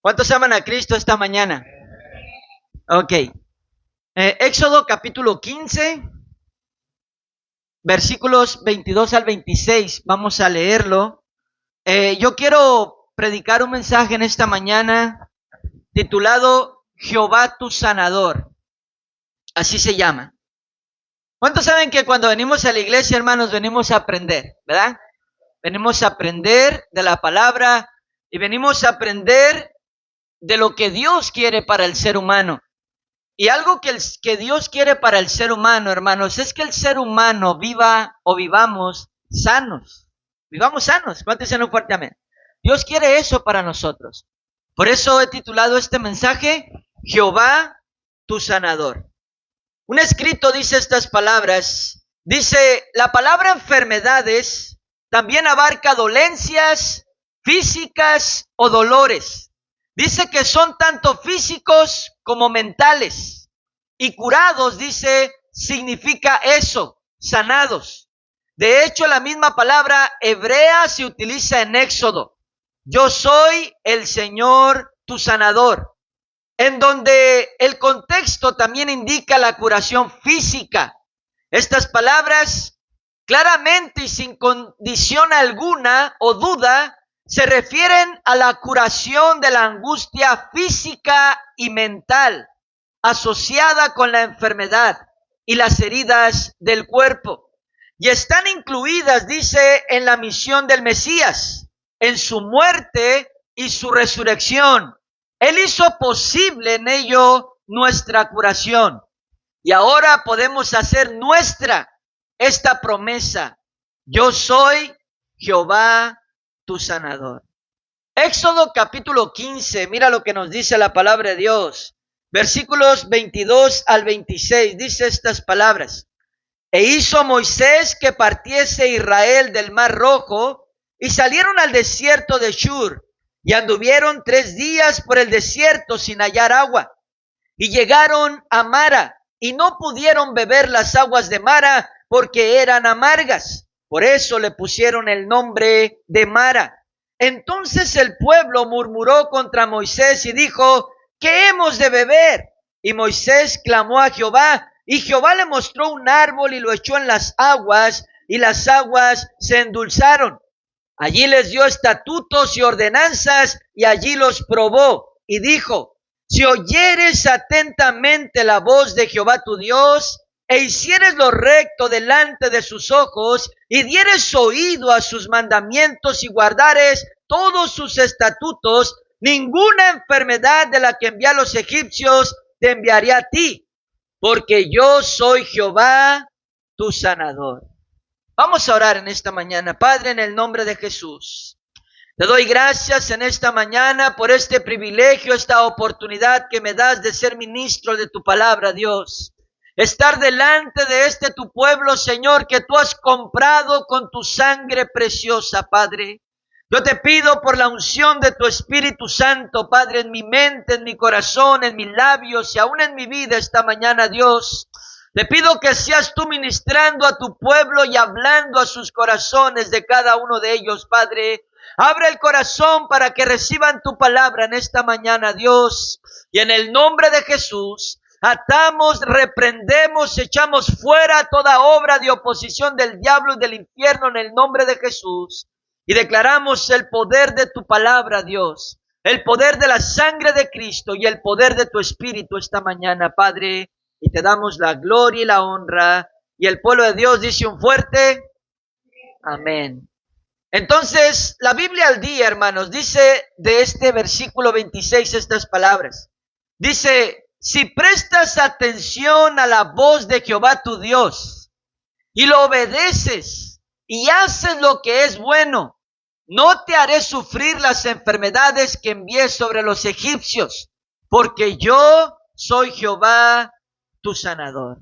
¿Cuántos aman a Cristo esta mañana? Ok. Éxodo capítulo 15, versículos 22 al 26. Vamos a leerlo. Yo quiero predicar un mensaje en esta mañana titulado Jehová tu sanador. Así se llama. ¿Cuántos saben que cuando venimos a la iglesia, hermanos, venimos a aprender, verdad? Venimos a aprender de la palabra y venimos a aprender de lo que Dios quiere para el ser humano. Y algo que Dios quiere para el ser humano, hermanos, es que el ser humano viva o vivamos sanos. Vivamos sanos. ¿Cuántos dicen un fuerte amén? Dios quiere eso para nosotros. Por eso he titulado este mensaje, Jehová tu sanador. Un escrito dice estas palabras. Dice, la palabra enfermedades también abarca dolencias físicas o dolores. Dice que son tanto físicos como mentales. Y curados, dice, significa eso, sanados. De hecho, la misma palabra hebrea se utiliza en Éxodo. Yo soy el Señor tu sanador. En donde el contexto también indica la curación física. Estas palabras claramente y sin condición alguna o duda se refieren a la curación de la angustia física y mental asociada con la enfermedad y las heridas del cuerpo. Y están incluidas, dice, en la misión del Mesías, en su muerte y su resurrección. Él hizo posible en ello nuestra curación. Y ahora podemos hacer nuestra esta promesa. Yo soy Jehová tu sanador. Éxodo capítulo 15, mira lo que nos dice la palabra de Dios. Versículos 22 al 26, dice estas palabras. E hizo Moisés que partiese Israel del mar Rojo, y salieron al desierto de Shur, y anduvieron 3 días por el desierto sin hallar agua. Y llegaron a Mara, y no pudieron beber las aguas de Mara, porque eran amargas. Por eso le pusieron el nombre de Mara. Entonces el pueblo murmuró contra Moisés y dijo, ¿qué hemos de beber? Y Moisés clamó a Jehová, y Jehová le mostró un árbol y lo echó en las aguas, y las aguas se endulzaron. Allí les dio estatutos y ordenanzas, y allí los probó, y dijo, si oyeres atentamente la voz de Jehová tu Dios, e hicieres lo recto delante de sus ojos, y dieres oído a sus mandamientos, y guardares todos sus estatutos, ninguna enfermedad de la que envié a los egipcios te enviaré a ti, porque yo soy Jehová tu sanador. Vamos a orar en esta mañana. Padre, en el nombre de Jesús, te doy gracias en esta mañana por este privilegio, esta oportunidad que me das de ser ministro de tu palabra, Dios. Estar delante de tu pueblo, Señor, que tú has comprado con tu sangre preciosa, Padre. Yo te pido por la unción de tu Espíritu Santo, Padre, en mi mente, en mi corazón, en mis labios y aún en mi vida esta mañana, Dios. Te pido que seas tú ministrando a tu pueblo y hablando a sus corazones de cada uno de ellos, Padre. Abre el corazón para que reciban tu palabra en esta mañana, Dios. Y en el nombre de Jesús, atamos, reprendemos, echamos fuera toda obra de oposición del diablo y del infierno en el nombre de Jesús. Y declaramos el poder de tu palabra, Dios, el poder de la sangre de Cristo y el poder de tu Espíritu esta mañana, Padre. Y te damos la gloria y la honra. Y el pueblo de Dios dice un fuerte amén. Entonces, la Biblia al día, hermanos, dice de este versículo 26 estas palabras. Dice, si prestas atención a la voz de Jehová tu Dios y lo obedeces y haces lo que es bueno, no te haré sufrir las enfermedades que envié sobre los egipcios, porque yo soy Jehová tu sanador.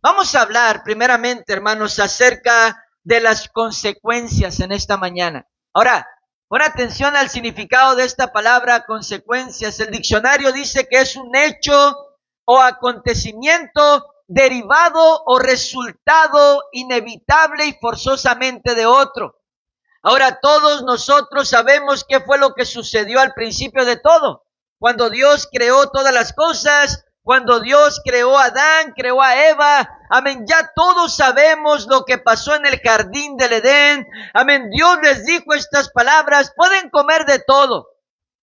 Vamos a hablar primeramente, hermanos, acerca de las consecuencias en esta mañana. Ahora, pon atención al significado de esta palabra consecuencias. El diccionario dice que es un hecho o acontecimiento derivado o resultado inevitable y forzosamente de otro. Ahora todos nosotros sabemos qué fue lo que sucedió al principio de todo. cuando Dios creó todas las cosas, cuando Dios creó a Adán, creó a Eva. Amén, ya todos sabemos lo que pasó en el jardín del Edén. Amén, Dios les dijo estas palabras: pueden comer de todo,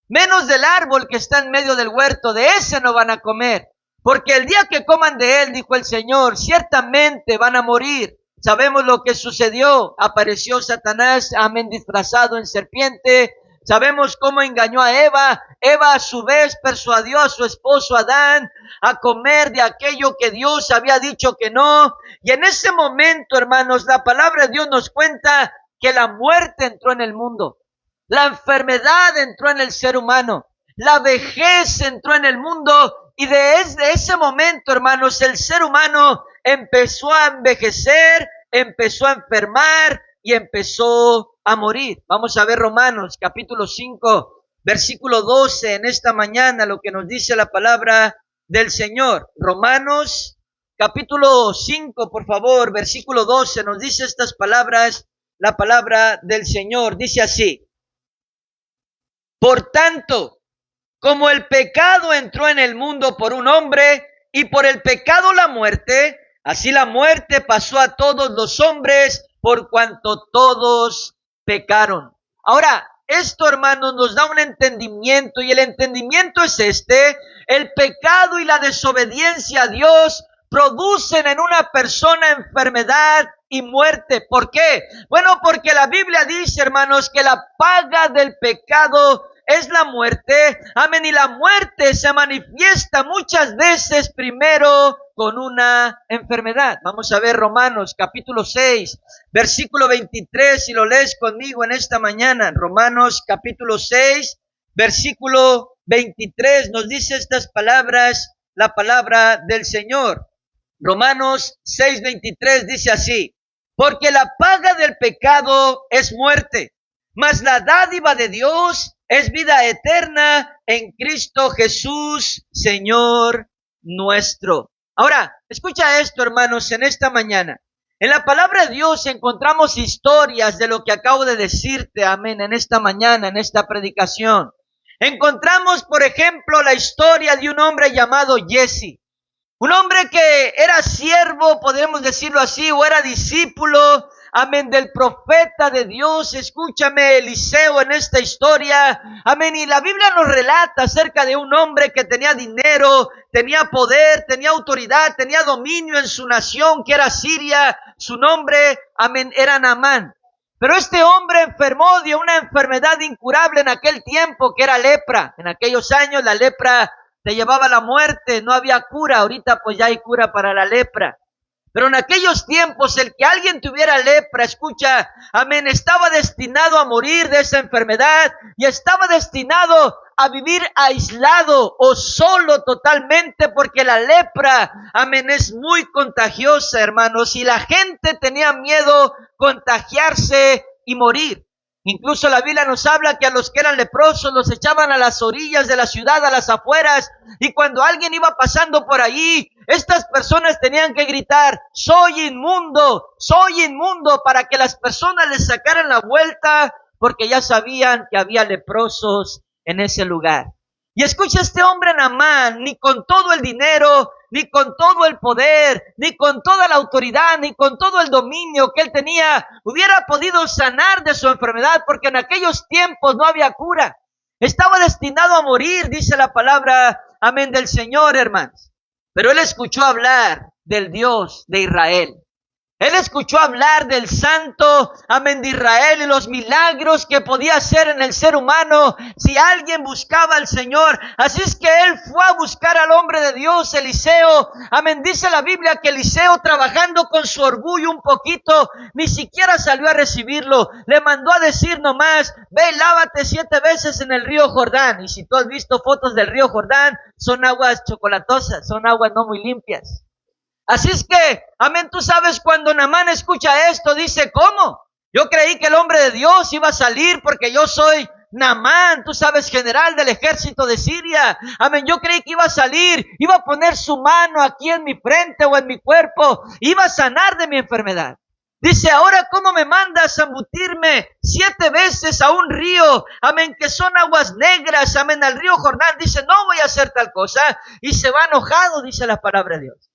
menos del árbol que está en medio del huerto, de ese no van a comer. Porque el día que coman de él, dijo el Señor, ciertamente van a morir. Sabemos lo que sucedió. Apareció Satanás, amén, disfrazado en serpiente. Sabemos cómo engañó a Eva. Eva a su vez persuadió a su esposo Adán a comer de aquello que Dios había dicho que no. Y en ese momento, hermanos, la palabra de Dios nos cuenta que la muerte entró en el mundo. La enfermedad entró en el ser humano. La vejez entró en el mundo. Y desde ese momento, hermanos, el ser humano empezó a envejecer, empezó a enfermar y empezó a morir. Vamos a ver Romanos capítulo 5, versículo 12 en esta mañana, lo que nos dice la palabra del Señor. Romanos capítulo 5, por favor, versículo 12, nos dice estas palabras, la palabra del Señor. Dice así: por tanto, como el pecado entró en el mundo por un hombre, y por el pecado la muerte, así la muerte pasó a todos los hombres, por cuanto todos pecaron. Ahora, esto, hermanos, nos da un entendimiento, y el entendimiento es este: el pecado y la desobediencia a Dios producen en una persona enfermedad y muerte. ¿Por qué? Bueno, porque la Biblia dice, hermanos, que la paga del pecado es la muerte. Amén. Y la muerte se manifiesta muchas veces primero con una enfermedad. Vamos a ver Romanos capítulo 6, versículo 23, si lo lees conmigo en esta mañana. Romanos capítulo 6, versículo 23, nos dice estas palabras, la palabra del Señor. Romanos 6, 23 dice así: porque la paga del pecado es muerte, mas la dádiva de Dios es vida eterna en Cristo Jesús, Señor nuestro. Ahora, escucha esto, hermanos, en esta mañana. En la palabra de Dios encontramos historias de lo que acabo de decirte, amén, en esta mañana, en esta predicación. Encontramos, por ejemplo, la historia de un hombre llamado Jesse. Un hombre que era siervo, podemos decirlo así, o era discípulo, amén, del profeta de Dios. Escúchame, Eliseo, en esta historia, amén, y la Biblia nos relata acerca de un hombre que tenía dinero, tenía poder, tenía autoridad, tenía dominio en su nación, que era Siria. Su nombre, amén, era Naamán. Pero este hombre enfermó de una enfermedad incurable en aquel tiempo, que era lepra. En aquellos años la lepra te llevaba a la muerte, no había cura. Ahorita pues ya hay cura para la lepra. Pero en aquellos tiempos, el que alguien tuviera lepra, escucha, amén, estaba destinado a morir de esa enfermedad, y estaba destinado a vivir aislado o solo totalmente, porque la lepra, amén, es muy contagiosa, hermanos, y la gente tenía miedo contagiarse y morir. Incluso la Biblia nos habla que a los que eran leprosos los echaban a las orillas de la ciudad, a las afueras, y cuando alguien iba pasando por allí, estas personas tenían que gritar: soy inmundo, para que las personas les sacaran la vuelta, porque ya sabían que había leprosos en ese lugar. Y escucha, este hombre Naamán, ni con todo el dinero, ni con todo el poder, ni con toda la autoridad, ni con todo el dominio que él tenía, hubiera podido sanar de su enfermedad, porque en aquellos tiempos no había cura. Estaba destinado a morir, dice la palabra, amén, del Señor, hermanos. Pero él escuchó hablar del Dios de Israel. Él escuchó hablar del Santo, amén, de Israel, y los milagros que podía hacer en el ser humano si alguien buscaba al Señor. Así es que él fue a buscar al hombre de Dios, Eliseo. Amén, dice la Biblia que Eliseo, trabajando con su orgullo un poquito, ni siquiera salió a recibirlo. Le mandó a decir nomás: ve y lávate 7 veces en el río Jordán. Y si tú has visto fotos del río Jordán, son aguas chocolatosas, son aguas no muy limpias. Así es que, amén, tú sabes, cuando Naamán escucha esto, dice: ¿cómo? Yo creí que el hombre de Dios iba a salir porque yo soy Naamán, tú sabes, general del ejército de Siria. Amén, yo creí que iba a salir, iba a poner su mano aquí en mi frente o en mi cuerpo, iba a sanar de mi enfermedad. Dice, ahora ¿cómo me mandas a embutirme 7 veces a un río? Amén, que son aguas negras, amén, al río Jordán. Dice, no voy a hacer tal cosa. Y se va enojado, dice la palabra de Dios.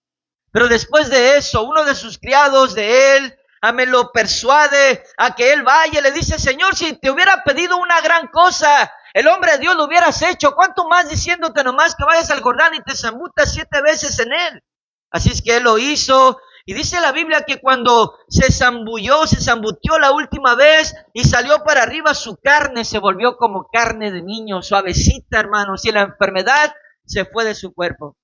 Pero después de eso, uno de sus criados de él, amén, lo persuade a que él vaya. Le dice, Señor, si te hubiera pedido una gran cosa, el hombre de Dios lo hubieras hecho. ¿Cuánto más diciéndote nomás que vayas al Jordán y te zambutas 7 veces en él? Así es que él lo hizo. Y dice la Biblia que cuando se zambutió la última vez y salió para arriba, su carne se volvió como carne de niño, suavecita, hermanos, y la enfermedad se fue de su cuerpo.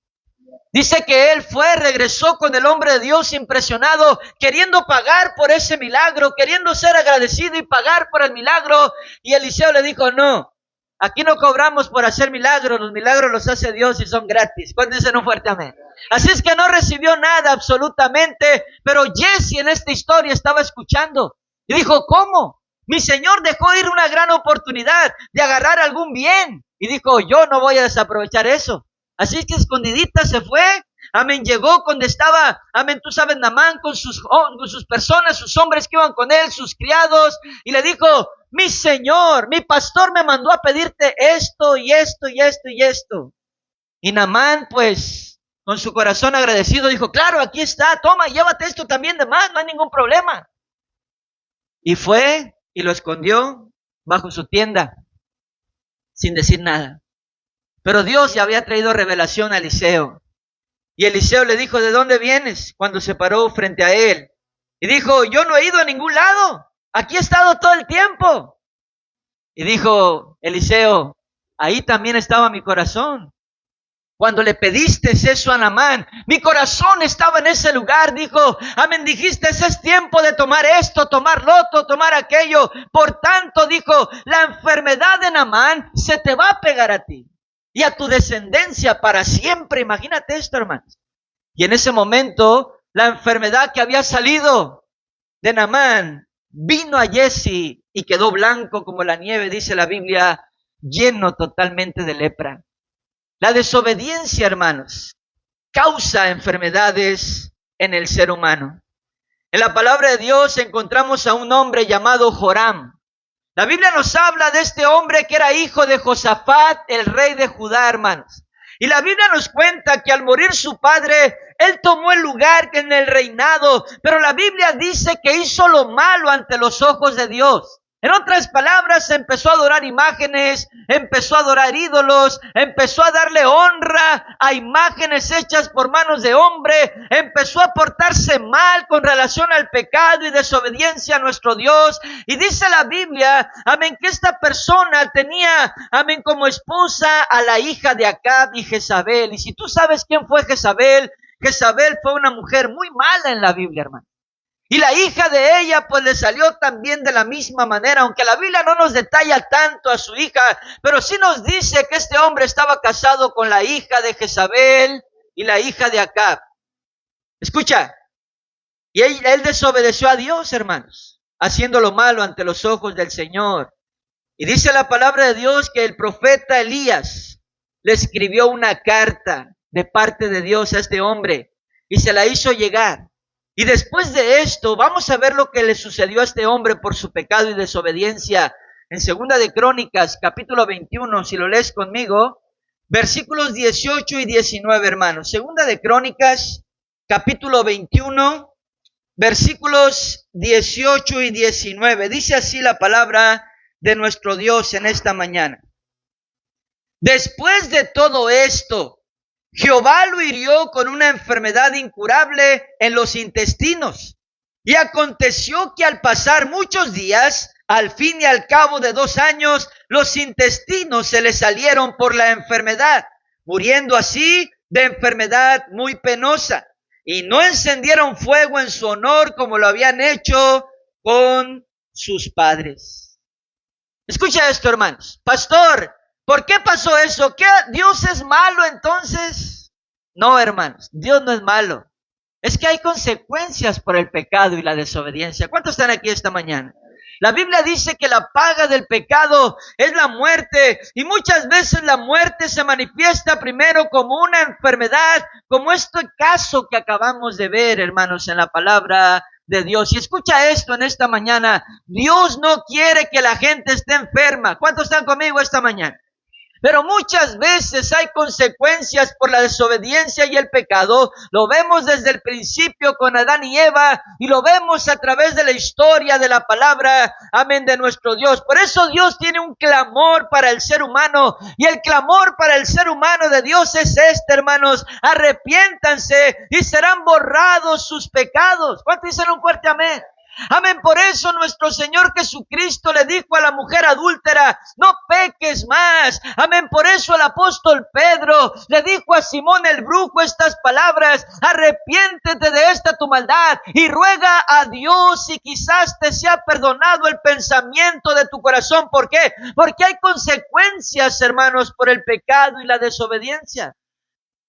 Dice que él regresó con el hombre de Dios impresionado, queriendo pagar por ese milagro, queriendo ser agradecido y pagar por el milagro. Y Eliseo le dijo, no, aquí no cobramos por hacer milagros, los milagros los hace Dios y son gratis. ¿Cuántos dicen un fuerte amén? Así es que no recibió nada absolutamente, pero Jesse en esta historia estaba escuchando y dijo, ¿cómo? Mi Señor dejó ir una gran oportunidad de agarrar algún bien. Y dijo, yo no voy a desaprovechar eso. Así es que escondidita se fue. Amén, llegó donde estaba, amén, tú sabes, Naamán con sus personas, sus hombres que iban con él, sus criados, y le dijo, mi Señor, mi pastor me mandó a pedirte esto y esto y esto y esto. Y Naamán, pues, con su corazón agradecido, dijo, claro, aquí está, toma, llévate esto también de más, no hay ningún problema. Y fue y lo escondió bajo su tienda, sin decir nada. Pero Dios ya había traído revelación a Eliseo. Y Eliseo le dijo, ¿de dónde vienes? Cuando se paró frente a él. Y dijo, yo no he ido a ningún lado. Aquí he estado todo el tiempo. Y dijo Eliseo, ahí también estaba mi corazón. Cuando le pediste eso a Naamán, mi corazón estaba en ese lugar. Dijo, amén, dijiste, es tiempo de tomar esto, tomar lo otro, tomar aquello. Por tanto, dijo, la enfermedad de Naamán se te va a pegar a ti y a tu descendencia para siempre. Imagínate esto, hermanos. Y en ese momento, la enfermedad que había salido de Naamán vino a Jesse y quedó blanco como la nieve, dice la Biblia, lleno totalmente de lepra. La desobediencia, hermanos, causa enfermedades en el ser humano. En la palabra de Dios encontramos a un hombre llamado Joram. La Biblia nos habla de este hombre que era hijo de Josafat, el rey de Judá, hermanos. Y la Biblia nos cuenta que al morir su padre, él tomó el lugar en el reinado, pero la Biblia dice que hizo lo malo ante los ojos de Dios. En otras palabras, empezó a adorar imágenes, empezó a adorar ídolos, empezó a darle honra a imágenes hechas por manos de hombre, empezó a portarse mal con relación al pecado y desobediencia a nuestro Dios. Y dice la Biblia, amén, que esta persona tenía, amén, como esposa a la hija de Acab y Jezabel. Y si tú sabes quién fue Jezabel, Jezabel fue una mujer muy mala en la Biblia, hermano. Y la hija de ella pues le salió también de la misma manera, aunque la Biblia no nos detalla tanto a su hija, pero sí nos dice que este hombre estaba casado con la hija de Jezabel y la hija de Acab. Escucha, y él desobedeció a Dios, hermanos, haciendo lo malo ante los ojos del Señor. Y dice la palabra de Dios que el profeta Elías le escribió una carta de parte de Dios a este hombre y se la hizo llegar. Y después de esto, vamos a ver lo que le sucedió a este hombre por su pecado y desobediencia. En Segunda de Crónicas, capítulo 21, si lo lees conmigo, versículos 18 y 19, hermanos. Segunda de Crónicas, capítulo 21, versículos 18 y 19. Dice así la palabra de nuestro Dios en esta mañana. Después de todo esto, Jehová lo hirió con una enfermedad incurable en los intestinos. Y aconteció que al pasar muchos días, al fin y al cabo de 2 años, los intestinos se le salieron por la enfermedad, muriendo así de enfermedad muy penosa. Y no encendieron fuego en su honor como lo habían hecho con sus padres. Escucha esto, hermanos. Pastor, ¿por qué pasó eso? ¿Qué? ¿Dios es malo entonces? No, hermanos, Dios no es malo. Es que hay consecuencias por el pecado y la desobediencia. ¿Cuántos están aquí esta mañana? La Biblia dice que la paga del pecado es la muerte, y muchas veces la muerte se manifiesta primero como una enfermedad, como este caso que acabamos de ver, hermanos, en la palabra de Dios. Y escucha esto en esta mañana. Dios no quiere que la gente esté enferma. ¿Cuántos están conmigo esta mañana? Pero muchas veces hay consecuencias por la desobediencia y el pecado. Lo vemos desde el principio con Adán y Eva y lo vemos a través de la historia de la palabra, amén, de nuestro Dios. Por eso Dios tiene un clamor para el ser humano y el clamor para el ser humano de Dios es este, hermanos: arrepiéntanse y serán borrados sus pecados. ¿Cuántos dicen un fuerte amén? Amén. Por eso nuestro Señor Jesucristo le dijo a la mujer adúltera: no peques más. Amén. Por eso el apóstol Pedro le dijo a Simón el brujo estas palabras: arrepiéntete de esta tu maldad y ruega a Dios y quizás te sea perdonado el pensamiento de tu corazón. ¿Por qué? Porque hay consecuencias, hermanos, por el pecado y la desobediencia.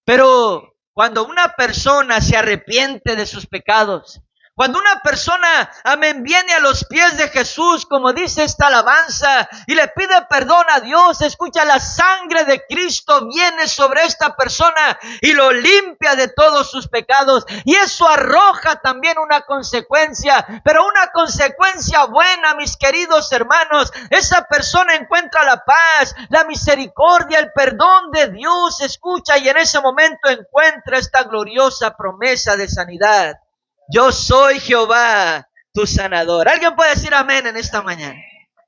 Pero cuando una persona se arrepiente de sus pecados, cuando una persona, amén, viene a los pies de Jesús, como dice esta alabanza, y le pide perdón a Dios, escucha, la sangre de Cristo viene sobre esta persona y lo limpia de todos sus pecados. Y eso arroja también una consecuencia, pero una consecuencia buena, mis queridos hermanos. Esa persona encuentra la paz, la misericordia, el perdón de Dios, escucha, y en ese momento encuentra esta gloriosa promesa de sanidad. Yo soy Jehová, tu sanador. ¿Alguien puede decir amén en esta mañana?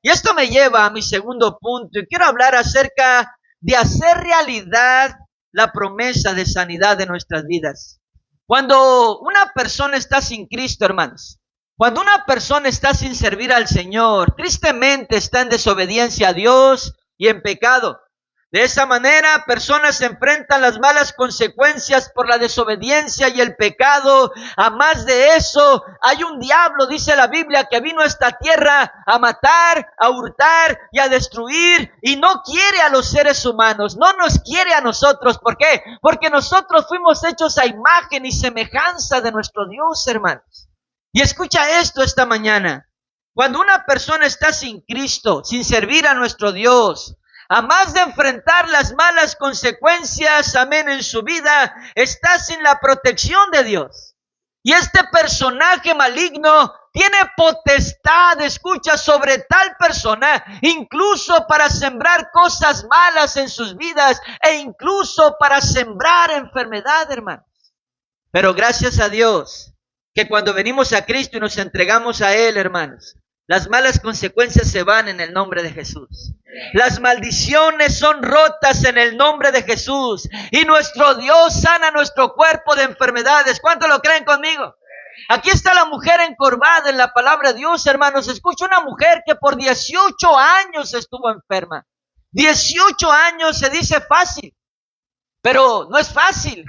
Y esto me lleva a mi segundo punto. Y quiero hablar acerca de hacer realidad la promesa de sanidad de nuestras vidas. Cuando una persona está sin Cristo, hermanos, cuando una persona está sin servir al Señor, tristemente está en desobediencia a Dios y en pecado. De esa manera, personas enfrentan las malas consecuencias por la desobediencia y el pecado. A más de eso, hay un diablo, dice la Biblia, que vino a esta tierra a matar, a hurtar y a destruir. Y no quiere a los seres humanos, no nos quiere a nosotros. ¿Por qué? Porque nosotros fuimos hechos a imagen y semejanza de nuestro Dios, hermanos. Y escucha esto esta mañana. Cuando una persona está sin Cristo, sin servir a nuestro Dios, a más de enfrentar las malas consecuencias, amén, en su vida, está sin la protección de Dios. Y este personaje maligno tiene potestad, escucha, sobre tal persona, incluso para sembrar cosas malas en sus vidas e incluso para sembrar enfermedad, hermanos. Pero gracias a Dios, que cuando venimos a Cristo y nos entregamos a Él, hermanos, las malas consecuencias se van en el nombre de Jesús. Las maldiciones son rotas en el nombre de Jesús. Y nuestro Dios sana nuestro cuerpo de enfermedades. ¿Cuántos lo creen conmigo? Aquí está la mujer encorvada en la palabra de Dios, hermanos. Escucha, una mujer que por 18 años estuvo enferma. 18 años se dice fácil, pero no es fácil.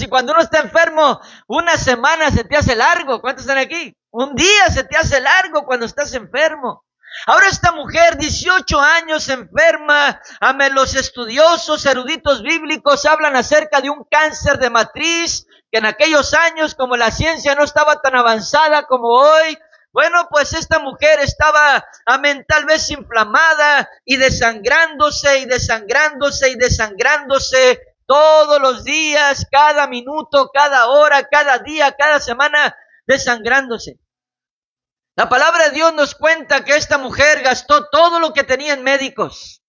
Cuando uno está enfermo, una semana se te hace largo. ¿Cuántos están aquí? Un día se te hace largo cuando estás enfermo. Ahora esta mujer, 18 años enferma. Amén. Los estudiosos, eruditos bíblicos hablan acerca de un cáncer de matriz, que en aquellos años, como la ciencia no estaba tan avanzada como hoy, bueno, pues esta mujer estaba, amén, tal vez inflamada y desangrándose y desangrándose y desangrándose todos los días, cada minuto, cada hora, cada día, cada semana, desangrándose. La palabra de Dios nos cuenta que esta mujer gastó todo lo que tenía en médicos.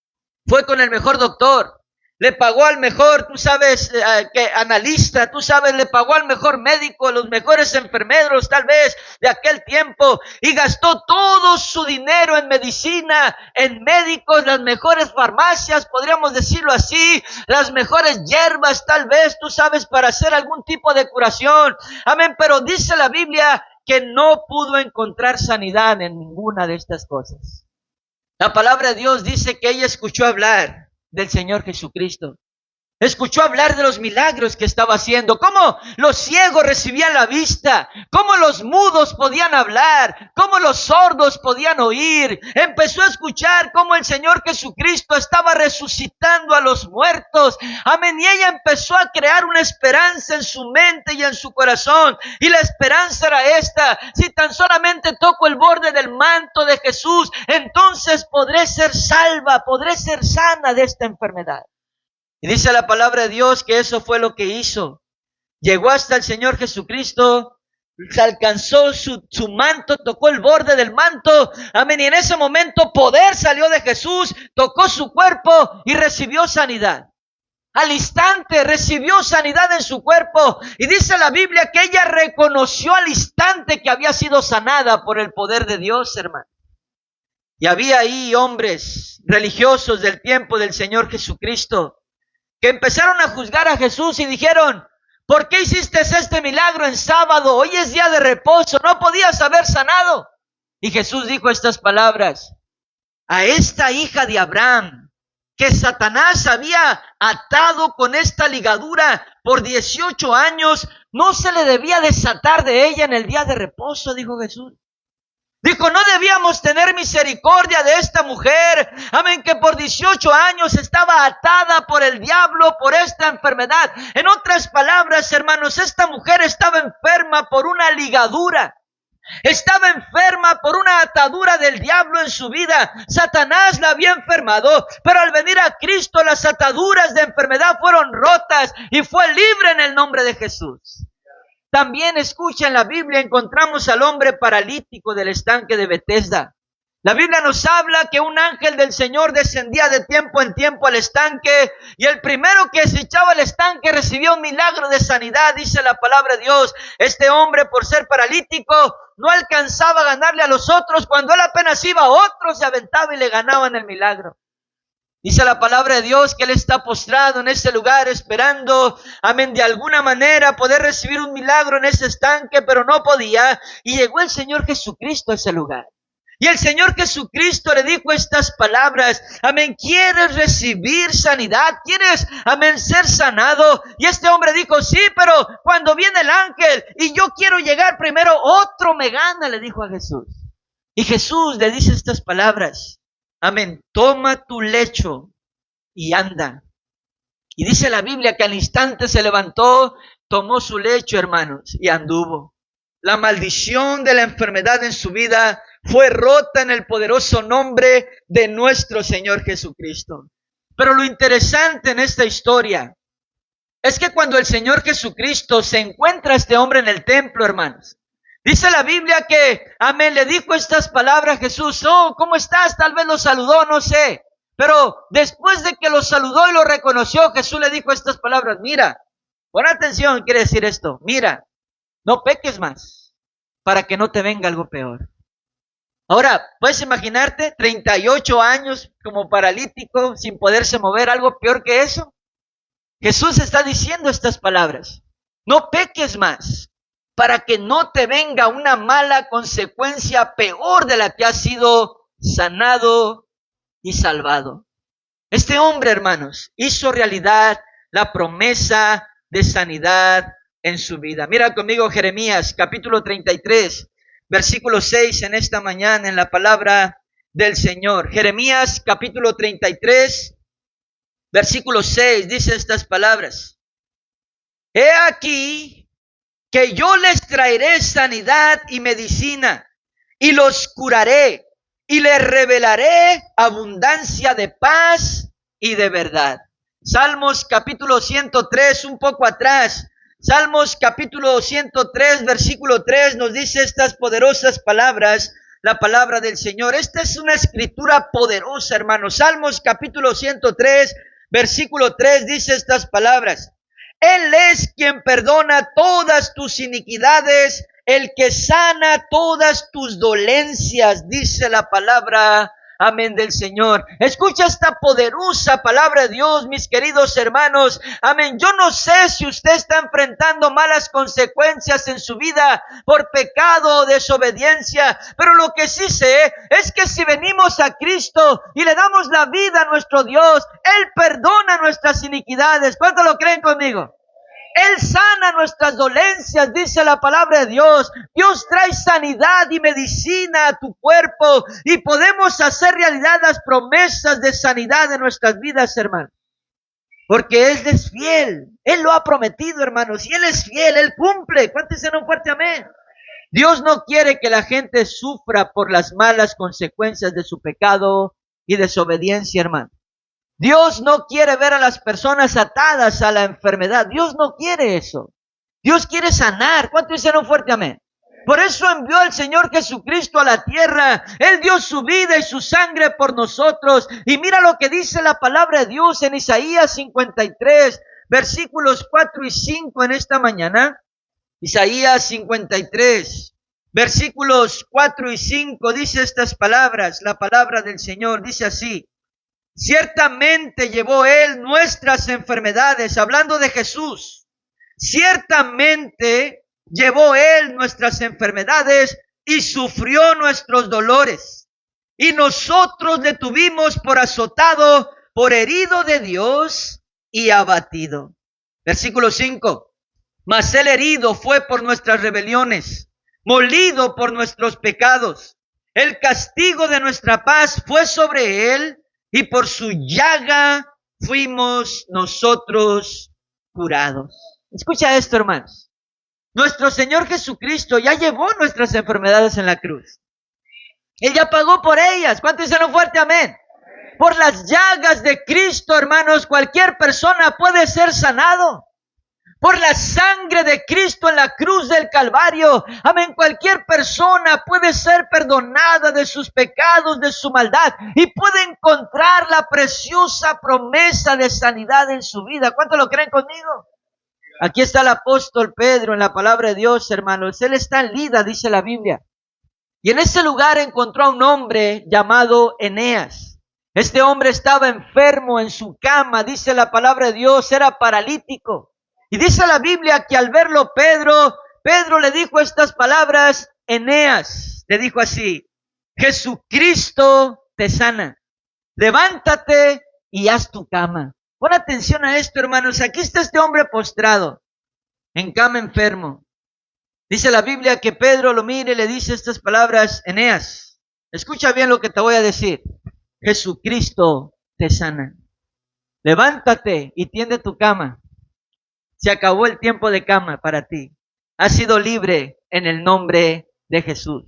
Fue con el mejor doctor. Le pagó al mejor, tú sabes, que analista, tú sabes, le pagó al mejor médico, los mejores enfermeros tal vez de aquel tiempo, y gastó todo su dinero en medicina, en médicos, las mejores farmacias, podríamos decirlo así, las mejores hierbas tal vez, tú sabes, para hacer algún tipo de curación. Amén, pero dice la Biblia que no pudo encontrar sanidad en ninguna de estas cosas. La palabra de Dios dice que ella escuchó hablar del Señor Jesucristo. Escuchó hablar de los milagros que estaba haciendo, cómo los ciegos recibían la vista, cómo los mudos podían hablar, cómo los sordos podían oír. Empezó a escuchar cómo el Señor Jesucristo estaba resucitando a los muertos. Amén. Y ella empezó a crear una esperanza en su mente y en su corazón. Y la esperanza era esta: si tan solamente toco el borde del manto de Jesús, entonces podré ser salva, podré ser sana de esta enfermedad. Y dice la palabra de Dios que eso fue lo que hizo. Llegó hasta el Señor Jesucristo se alcanzó su manto, tocó el borde del manto, amén, y en ese momento poder salió de Jesús, tocó su cuerpo y recibió sanidad. Al instante recibió sanidad en su cuerpo, y dice la Biblia que ella reconoció al instante que había sido sanada por el poder de Dios, hermano. Y había ahí hombres religiosos del tiempo del Señor Jesucristo que empezaron a juzgar a Jesús y dijeron: ¿por qué hiciste este milagro en sábado? Hoy es día de reposo, no podías haber sanado. Y Jesús dijo estas palabras: a esta hija de Abraham, que Satanás había atado con esta ligadura por 18 años, no se le debía desatar de ella en el día de reposo, dijo Jesús. Dijo, no debíamos tener misericordia de esta mujer, amén, que por 18 años estaba atada por el diablo, por esta enfermedad. En otras palabras, hermanos, esta mujer estaba enferma por una ligadura. Estaba enferma por una atadura del diablo en su vida. Satanás la había enfermado, pero al venir a Cristo las ataduras de enfermedad fueron rotas y fue libre en el nombre de Jesús. También escucha, en la Biblia encontramos al hombre paralítico del estanque de Betesda. La Biblia nos habla que un ángel del Señor descendía de tiempo en tiempo al estanque, y el primero que se echaba al estanque recibía un milagro de sanidad. Dice la palabra de Dios, este hombre, por ser paralítico, no alcanzaba a ganarle a los otros. Cuando él apenas iba, otros se aventaba y le ganaban el milagro. Dice la palabra de Dios que él está postrado en ese lugar esperando, amén, de alguna manera poder recibir un milagro en ese estanque, pero no podía. Y llegó el Señor Jesucristo a ese lugar. Y el Señor Jesucristo le dijo estas palabras: amén, ¿quieres recibir sanidad? ¿Quieres, amén, ser sanado? Y este hombre dijo, sí, pero cuando viene el ángel y yo quiero llegar primero, otro me gana, le dijo a Jesús. Y Jesús le dice estas palabras: amén, toma tu lecho y anda. Y dice la Biblia que al instante se levantó, tomó su lecho, hermanos, y anduvo. La maldición de la enfermedad en su vida fue rota en el poderoso nombre de nuestro Señor Jesucristo. Pero lo interesante en esta historia es que cuando el Señor Jesucristo se encuentra a este hombre en el templo, hermanos, dice la Biblia que, amén, le dijo estas palabras Jesús: oh, ¿cómo estás? Tal vez lo saludó, no sé. Pero después de que lo saludó y lo reconoció, Jesús le dijo estas palabras: mira, pon atención, quiere decir esto, mira, no peques más, para que no te venga algo peor. Ahora, ¿puedes imaginarte 38 años como paralítico, sin poderse mover, algo peor que eso? Jesús está diciendo estas palabras: no peques más, para que no te venga una mala consecuencia peor de la que has sido sanado y salvado. Este hombre, hermanos, hizo realidad la promesa de sanidad en su vida. Mira conmigo Jeremías capítulo 33, versículo 6 en esta mañana en la palabra del Señor. Jeremías capítulo 33, versículo 6 dice estas palabras: he aquí que yo les traeré sanidad y medicina, y los curaré, y les revelaré abundancia de paz y de verdad. Salmos capítulo 103, un poco atrás. Salmos capítulo 103, versículo 3 nos dice estas poderosas palabras, la palabra del Señor. Esta es una escritura poderosa, hermanos. Salmos capítulo 103, versículo 3 dice estas palabras: Él es quien perdona todas tus iniquidades, el que sana todas tus dolencias, dice la palabra, amén, del Señor. Escucha esta poderosa palabra de Dios, mis queridos hermanos, amén. Yo no sé si usted está enfrentando malas consecuencias en su vida por pecado o desobediencia, pero lo que sí sé es que si venimos a Cristo y le damos la vida a nuestro Dios, Él perdona nuestras iniquidades. ¿Cuántos lo creen conmigo? Él sana nuestras dolencias, dice la palabra de Dios. Dios trae sanidad y medicina a tu cuerpo y podemos hacer realidad las promesas de sanidad en nuestras vidas, hermanos. Porque Él es fiel. Él lo ha prometido, hermanos, y Él es fiel, Él cumple. ¿Cuántos dicen un fuerte amén? Dios no quiere que la gente sufra por las malas consecuencias de su pecado y desobediencia, hermano. Dios no quiere ver a las personas atadas a la enfermedad. Dios no quiere eso. Dios quiere sanar. ¿Cuántos dicen un fuerte amén? Por eso envió el Señor Jesucristo a la tierra. Él dio su vida y su sangre por nosotros. Y mira lo que dice la palabra de Dios en Isaías 53, versículos 4 y 5 en esta mañana. Isaías 53, versículos 4 y 5 dice estas palabras. La palabra del Señor dice así: ciertamente llevó Él nuestras enfermedades, hablando de Jesús. Ciertamente llevó Él nuestras enfermedades y sufrió nuestros dolores. Y nosotros le tuvimos por azotado, por herido de Dios y abatido. Versículo 5. Mas Él herido fue por nuestras rebeliones, molido por nuestros pecados. El castigo de nuestra paz fue sobre Él, y por su llaga fuimos nosotros curados. Escucha esto, hermanos. Nuestro Señor Jesucristo ya llevó nuestras enfermedades en la cruz. Él ya pagó por ellas. ¿Cuántos dicen un fuerte amén? Por las llagas de Cristo, hermanos, cualquier persona puede ser sanado. Por la sangre de Cristo en la cruz del Calvario, amén, cualquier persona puede ser perdonada de sus pecados, de su maldad, y puede encontrar la preciosa promesa de sanidad en su vida. ¿Cuántos lo creen conmigo? Aquí está el apóstol Pedro en la palabra de Dios, hermanos. Él está en Lida, dice la Biblia. Y en ese lugar encontró a un hombre llamado Eneas. Este hombre estaba enfermo en su cama, dice la palabra de Dios, era paralítico. Y dice la Biblia que al verlo Pedro le dijo estas palabras: Eneas, le dijo así: Jesucristo te sana. Levántate y haz tu cama. Pon atención a esto, hermanos. Aquí está este hombre postrado, en cama, enfermo. Dice la Biblia que Pedro lo mira y le dice estas palabras: Eneas, escucha bien lo que te voy a decir. Jesucristo te sana. Levántate y tiende tu cama. Se acabó el tiempo de cama para ti. Has sido libre en el nombre de Jesús.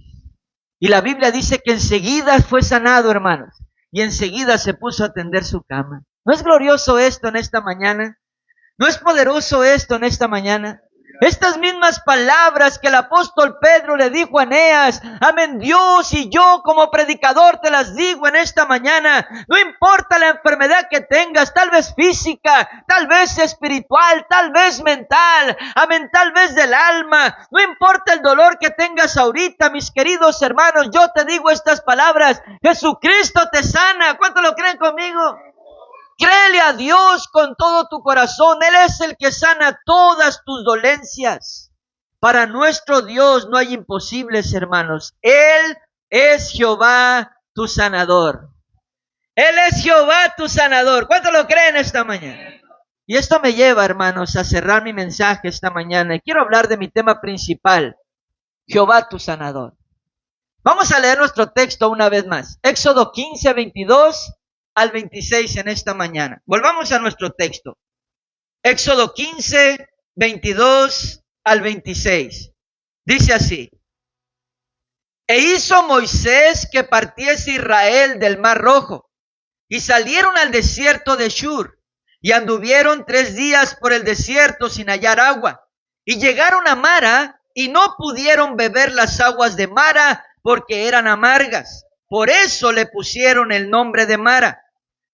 Y la Biblia dice que enseguida fue sanado, hermanos. Y enseguida se puso a tender su cama. ¿No es glorioso esto en esta mañana? ¿No es poderoso esto en esta mañana? Estas mismas palabras que el apóstol Pedro le dijo a Eneas, amén, Dios y yo como predicador te las digo en esta mañana. No importa la enfermedad que tengas, tal vez física, tal vez espiritual, tal vez mental, amén, tal vez del alma. No importa el dolor que tengas ahorita, mis queridos hermanos, yo te digo estas palabras: Jesucristo te sana. ¿Cuántos lo creen conmigo? Créele a Dios con todo tu corazón. Él es el que sana todas tus dolencias. Para nuestro Dios no hay imposibles, hermanos. Él es Jehová tu sanador. Él es Jehová tu sanador. ¿Cuántos lo creen esta mañana? Y esto me lleva, hermanos, a cerrar mi mensaje esta mañana. Y quiero hablar de mi tema principal: Jehová tu sanador. Vamos a leer nuestro texto una vez más. Éxodo 15, 22 al 26 en esta mañana. Volvamos a nuestro texto. Éxodo 15, 22 al 26. Dice así: E hizo Moisés que partiese Israel del Mar Rojo, y salieron al desierto de Shur, y anduvieron 3 días por el desierto sin hallar agua, y llegaron a Mara, y no pudieron beber las aguas de Mara, porque eran amargas. Por eso le pusieron el nombre de Mara.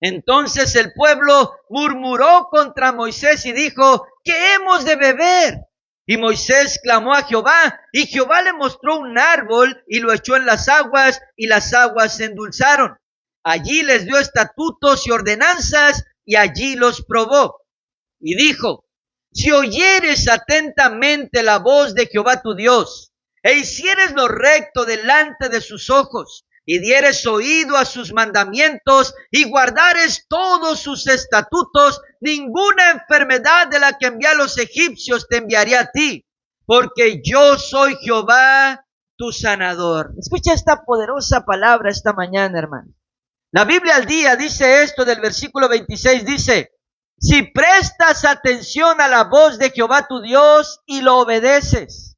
Entonces el pueblo murmuró contra Moisés y dijo: ¿qué hemos de beber? Y Moisés clamó a Jehová, y Jehová le mostró un árbol y lo echó en las aguas, y las aguas se endulzaron. Allí les dio estatutos y ordenanzas, y allí los probó. Y dijo: si oyeres atentamente la voz de Jehová tu Dios, e hicieres lo recto delante de sus ojos, y dieres oído a sus mandamientos, y guardares todos sus estatutos, ninguna enfermedad de la que envié a los egipcios te enviaré a ti, porque yo soy Jehová tu sanador. Escucha esta poderosa palabra esta mañana, hermano. La Biblia al día dice esto del versículo 26, dice: si prestas atención a la voz de Jehová tu Dios y lo obedeces,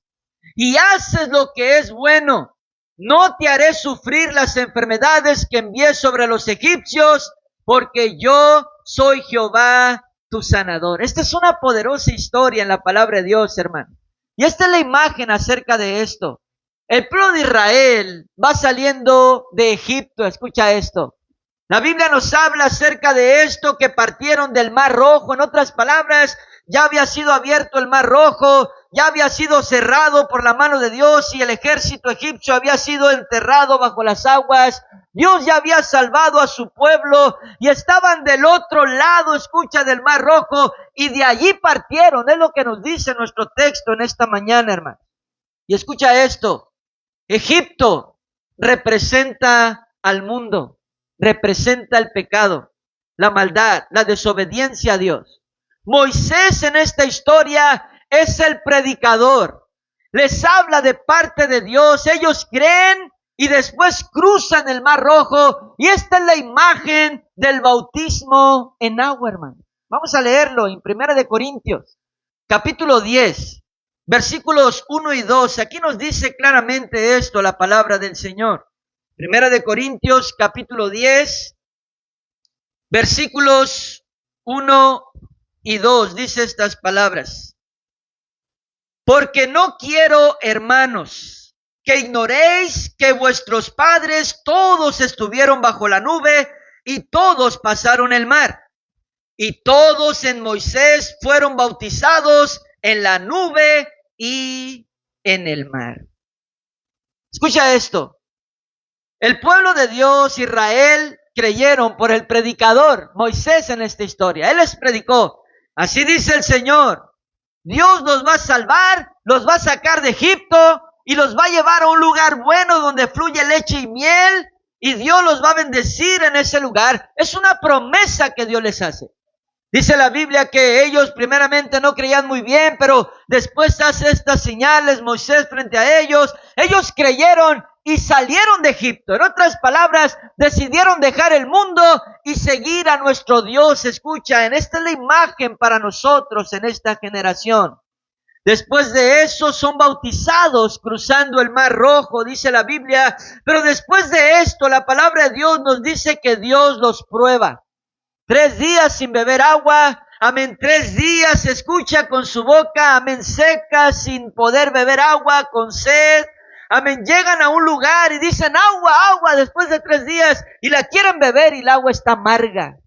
y haces lo que es bueno, no te haré sufrir las enfermedades que envié sobre los egipcios, porque yo soy Jehová tu sanador. Esta es una poderosa historia en la palabra de Dios, hermano. Y esta es la imagen acerca de esto. El pueblo de Israel va saliendo de Egipto. Escucha esto. La Biblia nos habla acerca de esto, que partieron del Mar Rojo. En otras palabras, ya había sido abierto el Mar Rojo, ya había sido cerrado por la mano de Dios y el ejército egipcio había sido enterrado bajo las aguas. Dios ya había salvado a su pueblo y estaban del otro lado, escucha, del Mar Rojo, y de allí partieron. Es lo que nos dice nuestro texto en esta mañana, hermano. Y escucha esto. Egipto representa al mundo, representa el pecado, la maldad, la desobediencia a Dios. Moisés en esta historia es el predicador. Les habla de parte de Dios. Ellos creen y después cruzan el Mar Rojo. Y esta es la imagen del bautismo en agua, hermano. Vamos a leerlo en 1 Corintios, capítulo 10. Versículos 1 y 2, aquí nos dice claramente esto, la palabra del Señor. 1 Corintios, capítulo 10, versículos 1 y 2, dice estas palabras. Porque no quiero, hermanos, que ignoréis que vuestros padres todos estuvieron bajo la nube y todos pasaron el mar. Y todos en Moisés fueron bautizados en la nube y en el mar. Escucha esto. El pueblo de Dios, Israel, creyeron por el predicador, Moisés, en esta historia. Él les predicó. Así dice el Señor. Dios los va a salvar, los va a sacar de Egipto y los va a llevar a un lugar bueno donde fluye leche y miel, y Dios los va a bendecir en ese lugar. Es una promesa que Dios les hace. Dice la Biblia que ellos primeramente no creían muy bien, pero después hace estas señales Moisés frente a ellos. Ellos creyeron y salieron de Egipto. En otras palabras, decidieron dejar el mundo y seguir a nuestro Dios. Escucha, esta es la imagen para nosotros en esta generación. Después de eso son bautizados cruzando el Mar Rojo, dice la Biblia. Pero después de esto, la palabra de Dios nos dice que Dios los prueba. 3 días sin beber agua, amén, 3 días, escucha, con su boca, amén, seca, sin poder beber agua, con sed, amén, llegan a un lugar y dicen agua, agua, después de 3 días, y la quieren beber y el agua está amarga,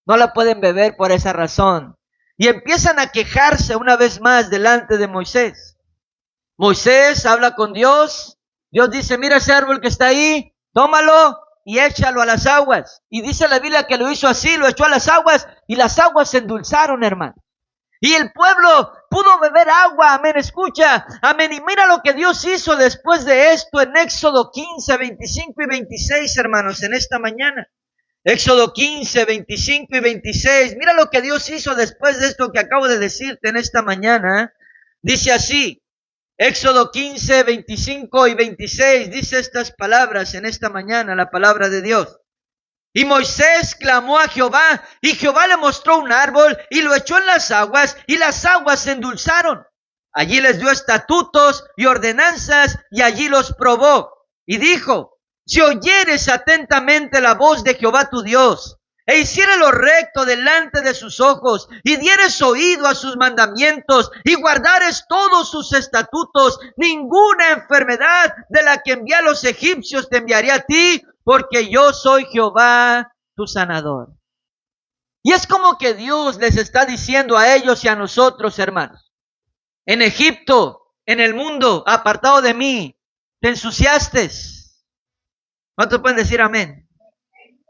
no la pueden beber por esa razón, y empiezan a quejarse una vez más delante de Moisés. Moisés habla con Dios, Dios dice, mira ese árbol que está ahí, tómalo y échalo a las aguas. Y dice la Biblia que lo hizo así, lo echó a las aguas y las aguas se endulzaron, hermano. Y el pueblo pudo beber agua, amén, escucha, amén. Y mira lo que Dios hizo después de esto en Éxodo 15, 25 y 26, hermanos, en esta mañana. Éxodo 15, 25 y 26. Mira lo que Dios hizo después de esto que acabo de decirte en esta mañana. Dice así. Éxodo 15, 25 y 26 dice estas palabras en esta mañana, la palabra de Dios. Y Moisés clamó a Jehová, y Jehová le mostró un árbol, y lo echó en las aguas, y las aguas se endulzaron. Allí les dio estatutos y ordenanzas, y allí los probó. Y dijo, si oyeres atentamente la voz de Jehová tu Dios, e hicieres lo recto delante de sus ojos, y dieres oído a sus mandamientos, y guardares todos sus estatutos, ninguna enfermedad de la que envié a los egipcios te enviaré a ti, porque yo soy Jehová tu sanador. Y es como que Dios les está diciendo a ellos y a nosotros, hermanos, en Egipto, en el mundo, apartado de mí, te ensuciaste. ¿Cuántos pueden decir amén?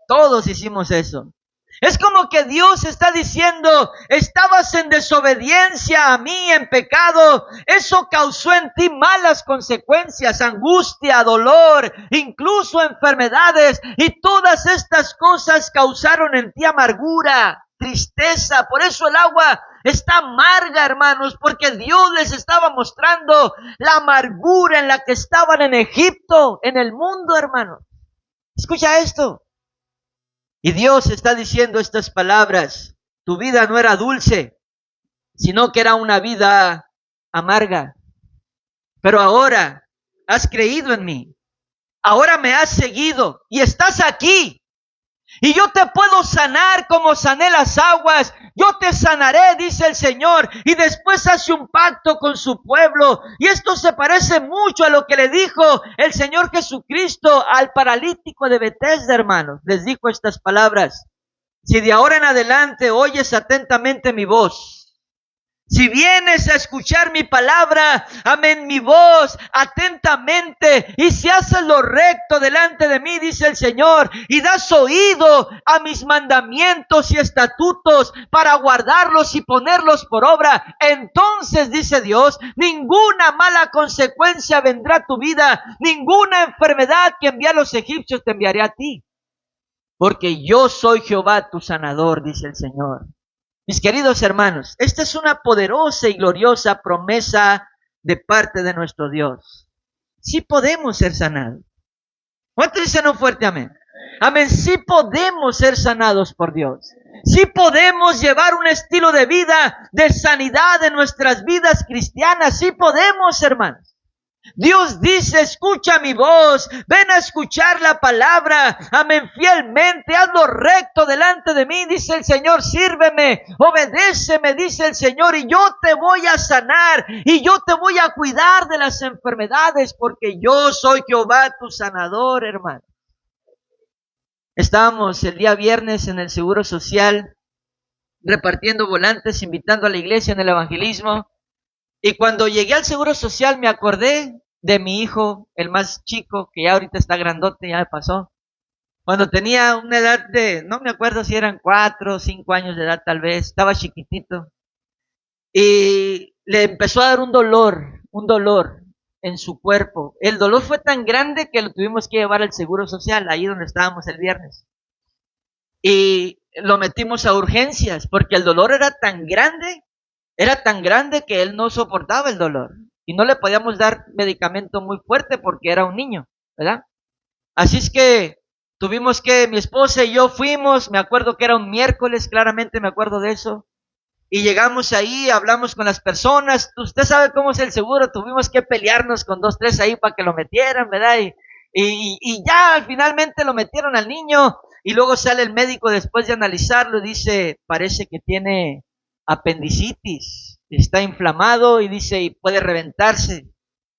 Todos hicimos eso. Es como que Dios está diciendo, estabas en desobediencia a mí, en pecado. Eso causó en ti malas consecuencias, angustia, dolor, incluso enfermedades. Y todas estas cosas causaron en ti amargura, tristeza. Por eso el agua está amarga, hermanos, porque Dios les estaba mostrando la amargura en la que estaban en Egipto, en el mundo, hermanos. Escucha esto. Y Dios está diciendo estas palabras. Tu vida no era dulce, sino que era una vida amarga. Pero ahora has creído en mí. Ahora me has seguido y estás aquí. Y yo te puedo sanar como sané las aguas. Yo te sanaré, dice el Señor. Y después hace un pacto con su pueblo. Y esto se parece mucho a lo que le dijo el Señor Jesucristo al paralítico de Betesda, hermanos. Les dijo estas palabras: si de ahora en adelante oyes atentamente mi voz, si vienes a escuchar mi palabra, amén, mi voz, atentamente, y si haces lo recto delante de mí, dice el Señor, y das oído a mis mandamientos y estatutos para guardarlos y ponerlos por obra, entonces, dice Dios, ninguna mala consecuencia vendrá a tu vida, ninguna enfermedad que envié a los egipcios te enviaré a ti, porque yo soy Jehová tu sanador, dice el Señor. Mis queridos hermanos, esta es una poderosa y gloriosa promesa de parte de nuestro Dios. Sí podemos ser sanados. ¿Cuántos dicen un fuerte amén? Amén, sí podemos ser sanados por Dios. Sí podemos llevar un estilo de vida de sanidad en nuestras vidas cristianas. Sí podemos, hermanos. Dios dice: escucha mi voz, ven a escuchar la palabra, amén, fielmente, haz lo recto delante de mí, dice el Señor, sírveme, obedéceme, dice el Señor, y yo te voy a sanar, y yo te voy a cuidar de las enfermedades, porque yo soy Jehová tu sanador, hermano. Estábamos el día viernes en el Seguro Social, repartiendo volantes, invitando a la iglesia en el evangelismo. Y cuando llegué al Seguro Social me acordé de mi hijo, el más chico, que ya ahorita está grandote, ya me pasó. Cuando tenía una edad de, no me acuerdo si eran 4 o 5 años de edad tal vez, estaba chiquitito. Y le empezó a dar un dolor en su cuerpo. El dolor fue tan grande que lo tuvimos que llevar al Seguro Social, ahí donde estábamos el viernes. Y lo metimos a urgencias, porque el dolor era tan grande que él no soportaba el dolor. Y no le podíamos dar medicamento muy fuerte porque era un niño, ¿verdad? Así es que tuvimos que, mi esposa y yo fuimos, me acuerdo que era un miércoles, claramente me acuerdo de eso. Y llegamos ahí, hablamos con las personas. Usted sabe cómo es el seguro, tuvimos que pelearnos con 2, 3 ahí para que lo metieran, ¿verdad? Y ya finalmente lo metieron al niño. Y luego sale el médico después de analizarlo y dice: parece que tiene apendicitis, está inflamado, y dice, y puede reventarse.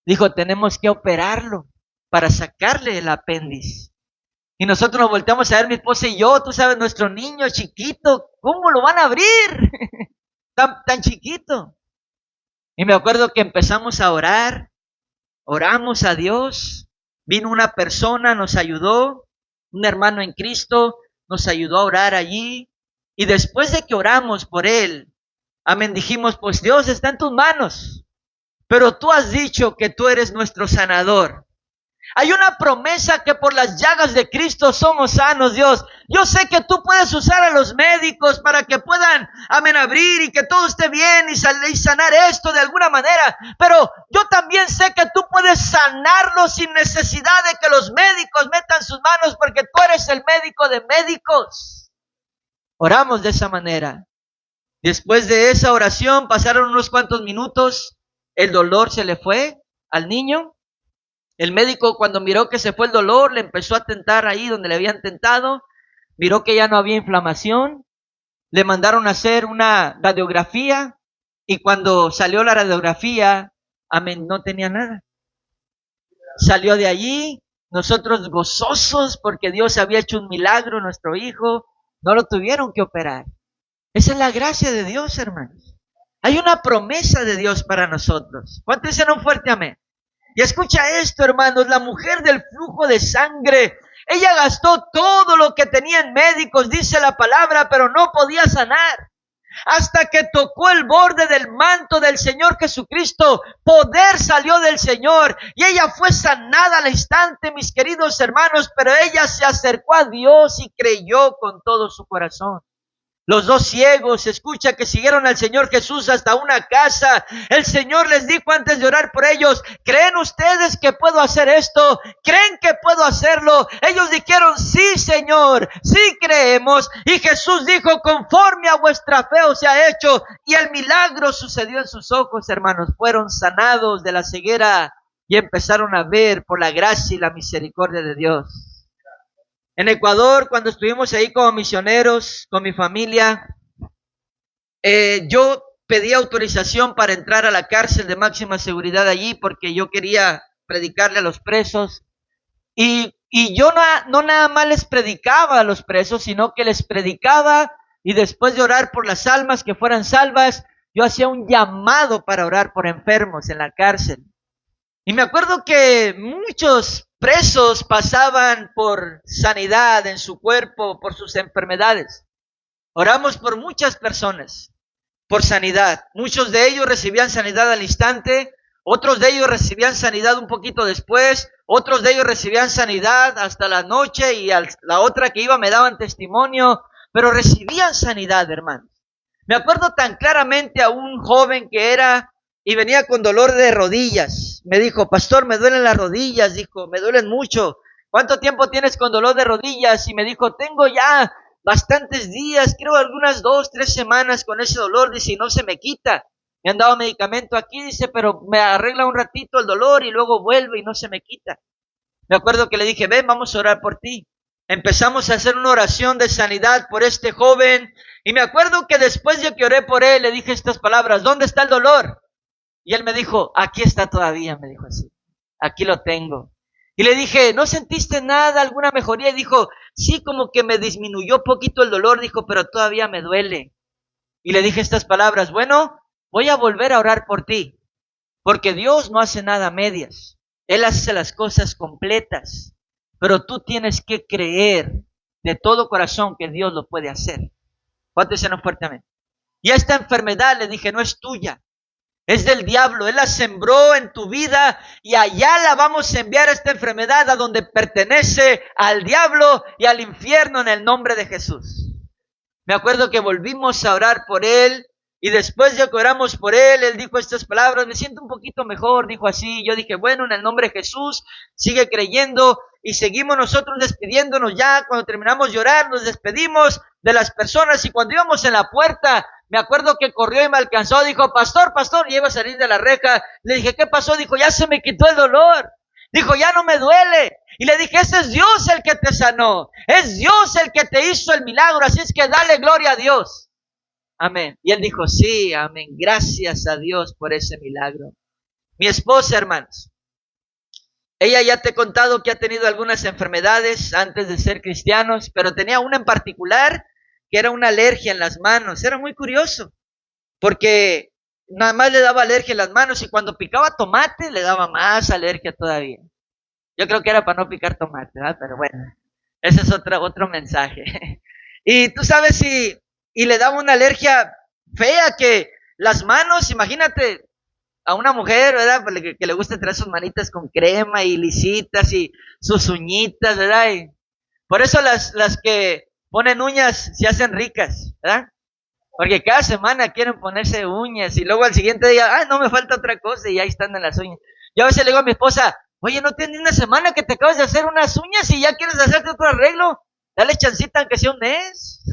Dijo: tenemos que operarlo para sacarle el apéndice. Y nosotros nos volteamos a ver, mi esposa y yo, tú sabes, nuestro niño chiquito, ¿cómo lo van a abrir? tan chiquito. Y me acuerdo que empezamos a orar, oramos a Dios, vino una persona, nos ayudó, un hermano en Cristo, nos ayudó a orar allí, y después de que oramos por él, amén, dijimos: pues Dios, está en tus manos, pero tú has dicho que tú eres nuestro sanador. Hay una promesa que por las llagas de Cristo somos sanos, Dios. Yo sé que tú puedes usar a los médicos para que puedan, amén, abrir y que todo esté bien y sanar esto de alguna manera. Pero yo también sé que tú puedes sanarlo sin necesidad de que los médicos metan sus manos, porque tú eres el médico de médicos. Oramos de esa manera. Después de esa oración pasaron unos cuantos minutos, el dolor se le fue al niño. El médico, cuando miró que se fue el dolor, le empezó a tentar ahí donde le habían tentado, miró que ya no había inflamación, le mandaron a hacer una radiografía, y cuando salió la radiografía, amén, no tenía nada. Salió de allí, nosotros gozosos porque Dios había hecho un milagro, nuestro hijo, no lo tuvieron que operar. Esa es la gracia de Dios, hermanos. Hay una promesa de Dios para nosotros. ¿Cuántos dicen un fuerte amén? Y escucha esto, hermanos, la mujer del flujo de sangre, ella gastó todo lo que tenía en médicos, dice la palabra, pero no podía sanar. Hasta que tocó el borde del manto del Señor Jesucristo, poder salió del Señor y ella fue sanada al instante, mis queridos hermanos, pero ella se acercó a Dios y creyó con todo su corazón. Los 2 ciegos, escucha, que siguieron al Señor Jesús hasta una casa. El Señor les dijo antes de orar por ellos: ¿creen ustedes que puedo hacer esto? ¿Creen que puedo hacerlo? Ellos dijeron: sí, Señor, sí creemos. Y Jesús dijo: conforme a vuestra fe os se ha hecho. Y el milagro sucedió en sus ojos, hermanos. Fueron sanados de la ceguera y empezaron a ver por la gracia y la misericordia de Dios. En Ecuador, cuando estuvimos ahí como misioneros, con mi familia, yo pedí autorización para entrar a la cárcel de máxima seguridad allí porque yo quería predicarle a los presos. Y yo no nada más les predicaba a los presos, sino que les predicaba y después de orar por las almas que fueran salvas, yo hacía un llamado para orar por enfermos en la cárcel. Y me acuerdo que muchos presos pasaban por sanidad en su cuerpo, por sus enfermedades. Oramos por muchas personas, por sanidad. Muchos de ellos recibían sanidad al instante, otros de ellos recibían sanidad un poquito después, otros de ellos recibían sanidad hasta la noche y la otra que iba me daban testimonio, pero recibían sanidad, hermanos. Me acuerdo tan claramente a un joven que era y venía con dolor de rodillas. Me dijo, pastor, me duelen las rodillas, dijo, me duelen mucho. ¿Cuánto tiempo tienes con dolor de rodillas? Y me dijo, tengo ya bastantes días, creo algunas 2, 3 semanas con ese dolor, dice, y no se me quita. Me han dado medicamento aquí, dice, pero me arregla un ratito el dolor y luego vuelve y no se me quita. Me acuerdo que le dije, ven, vamos a orar por ti. Empezamos a hacer una oración de sanidad por este joven. Y me acuerdo que después de que oré por él, le dije estas palabras, ¿dónde está el dolor? Y él me dijo, aquí está todavía, me dijo así, aquí lo tengo. Y le dije, ¿no sentiste nada, alguna mejoría? Y dijo, sí, como que me disminuyó poquito el dolor, dijo, pero todavía me duele. Y le dije estas palabras, bueno, voy a volver a orar por ti, porque Dios no hace nada a medias, Él hace las cosas completas, pero tú tienes que creer de todo corazón que Dios lo puede hacer. Cuénteselo fuertemente. Y esta enfermedad, le dije, no es tuya, es del diablo. Él la sembró en tu vida y allá la vamos a enviar esta enfermedad a donde pertenece al diablo y al infierno en el nombre de Jesús. Me acuerdo que volvimos a orar por él y después de que oramos por él, él dijo estas palabras, me siento un poquito mejor, dijo así. Yo dije, bueno, en el nombre de Jesús, sigue creyendo y seguimos nosotros despidiéndonos ya. Cuando terminamos de orar, nos despedimos de las personas y cuando íbamos en la puerta, me acuerdo que corrió y me alcanzó, dijo, pastor, y iba a salir de la reja. Le dije, ¿qué pasó? Dijo, ya se me quitó el dolor. Dijo, ya no me duele. Y le dije, ese es Dios el que te sanó. Es Dios el que te hizo el milagro. Así es que dale gloria a Dios. Amén. Y él dijo, sí, amén. Gracias a Dios por ese milagro. Mi esposa, hermanos, ella ya te he contado que ha tenido algunas enfermedades antes de ser cristianos, pero tenía una en particular que era una alergia en las manos. Era muy curioso, porque nada más le daba alergia en las manos y cuando picaba tomate le daba más alergia todavía. Yo creo que era para no picar tomate, ¿verdad? Pero bueno, ese es otro mensaje. Y tú sabes y le daba una alergia fea que las manos, imagínate a una mujer, ¿verdad? Que le gusta traer sus manitas con crema y lisitas y sus uñitas, ¿verdad? Y por eso las que ponen uñas se hacen ricas, ¿verdad? Porque cada semana quieren ponerse uñas y luego al siguiente día, no me falta otra cosa y ahí están en las uñas. Yo a veces le digo a mi esposa, oye, no tienes ni una semana que te acabas de hacer unas uñas y ya quieres hacerte otro arreglo. Dale chancita aunque sea un mes,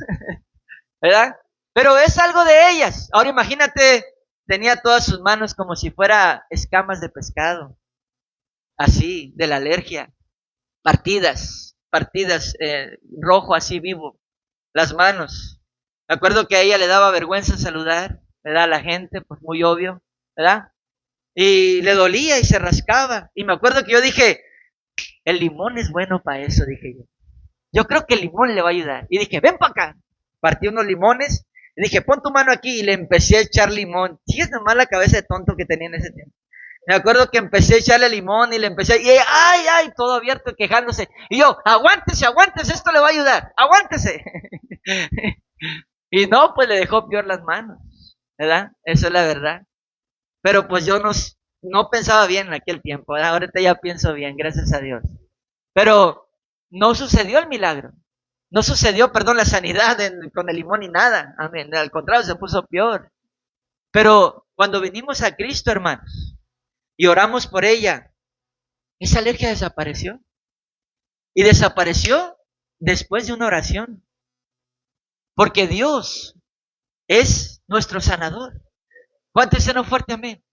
¿verdad? Pero es algo de ellas. Ahora imagínate, tenía todas sus manos como si fuera escamas de pescado, así, de la alergia, partidas, rojo así vivo, las manos. Me acuerdo que a ella le daba vergüenza saludar, ¿verdad? A la gente, pues muy obvio, ¿verdad? Y le dolía y se rascaba. Y me acuerdo que yo dije, el limón es bueno para eso, dije yo. Yo creo que el limón le va a ayudar. Y dije, ven para acá. Partí unos limones. Y dije, pon tu mano aquí. Y le empecé a echar limón. Sí, es nomás la cabeza de tonto que tenía en ese tiempo. Me acuerdo que empecé a echarle limón y le empecé, y ay, todo abierto, quejándose. Y yo, aguántese, esto le va a ayudar. Aguántese. Y no, pues le dejó peor las manos, ¿verdad? Eso es la verdad. Pero pues yo no pensaba bien en aquel tiempo, ¿verdad? Ahorita ya pienso bien, gracias a Dios. Pero no sucedió el milagro. No sucedió, la sanidad con el limón ni nada. Amén. Al contrario, se puso peor. Pero cuando vinimos a Cristo, hermanos, y oramos por ella, esa alergia desapareció. Y desapareció después de una oración. Porque Dios es nuestro sanador. Cuénteselo fuerte, amén.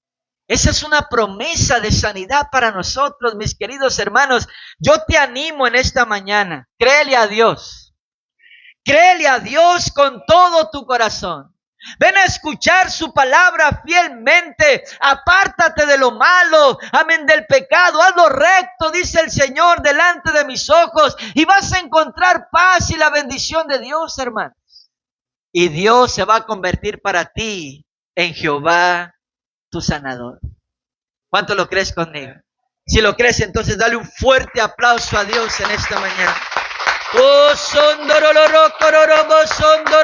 Esa es una promesa de sanidad para nosotros, mis queridos hermanos. Yo te animo en esta mañana. Créele a Dios. Créele a Dios con todo tu corazón. Ven a escuchar su palabra fielmente. Apártate de lo malo. Amén, del pecado. Haz lo recto, dice el Señor, delante de mis ojos. Y vas a encontrar paz y la bendición de Dios, hermano. Y Dios se va a convertir para ti en Jehová, tu sanador. ¿Cuánto lo crees conmigo? Si lo crees, entonces dale un fuerte aplauso a Dios en esta mañana. Oh,